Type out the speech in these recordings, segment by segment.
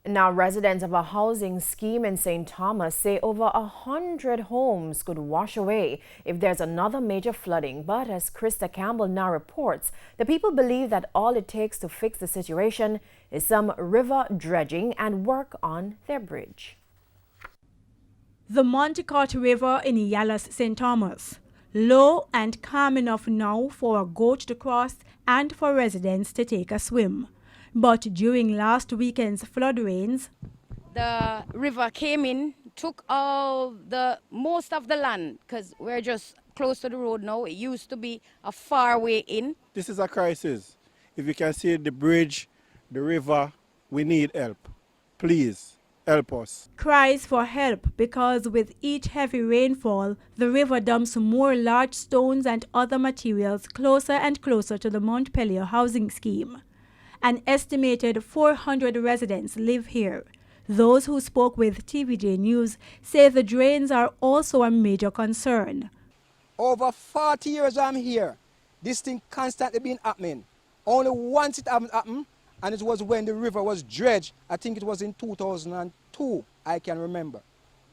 Now, residents of a housing scheme in St. Thomas say over 100 homes could wash away if there's another major flooding. But as Krista Campbell now reports, the people believe that all it takes to fix the situation is some river dredging and work on their bridge. The Monticott River in Yalas, St. Thomas. Low and calm enough now for a goat to cross and for residents to take a swim. But during last weekend's flood rains, the river came in, took most of the land, because we're just close to the road now. It used to be a far way in. This is a crisis. If you can see the bridge, the river, we need help. Please help us. Cries for help because with each heavy rainfall, the river dumps more large stones and other materials closer and closer to the Montpelier housing scheme. An estimated 400 residents live here. Those who spoke with TVJ News say the drains are also a major concern. Over 40 years I'm here. This thing constantly been happening. Only once it haven't happened, and it was when the river was dredged. I think it was in 2002, I can remember.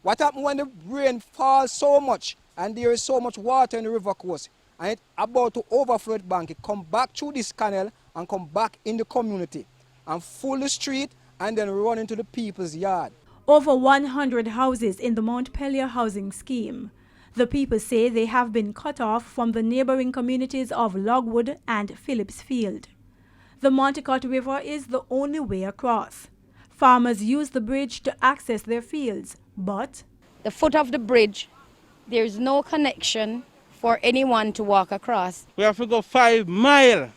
What happened when the rain falls so much and there is so much water in the river course and it's about to overflow the bank, it come back through this canal and come back in the community and fill the street and then run into the people's yard. Over 100 houses in the Montpelier housing scheme. The people say they have been cut off from the neighboring communities of Logwood and Phillipsfield. The Monticott River is the only way across. Farmers use the bridge to access their fields, but The foot of the bridge, there's no connection for anyone to walk across. We have to go 5 miles.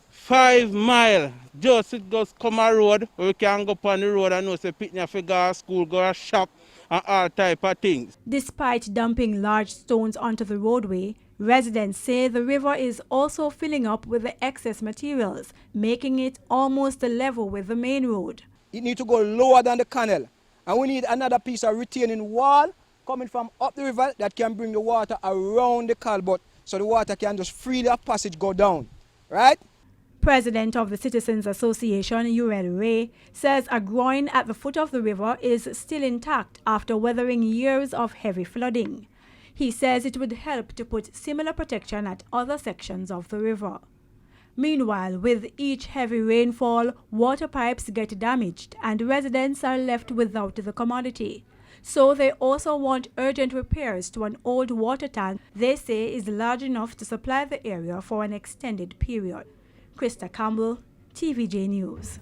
5 miles. Just it goes come a road where we can go on the road and know say people have to go to school, go to shop and all type of things. despite dumping large stones onto the roadway, residents say the river is also filling up with the excess materials, making it almost level with the main road. It needs to go lower than the canal. And we need another piece of retaining wall coming from up the river that can bring the water around the culvert so the water can just freely have passage go down. Right? President of the Citizens Association, Uriel Ray, says a groin at the foot of the river is still intact after weathering years of heavy flooding. He says it would help to put similar protection at other sections of the river. Meanwhile, with each heavy rainfall, water pipes get damaged and residents are left without the commodity. So they also want urgent repairs to an old water tank they say is large enough to supply the area for an extended period. Krista Campbell, TVJ News.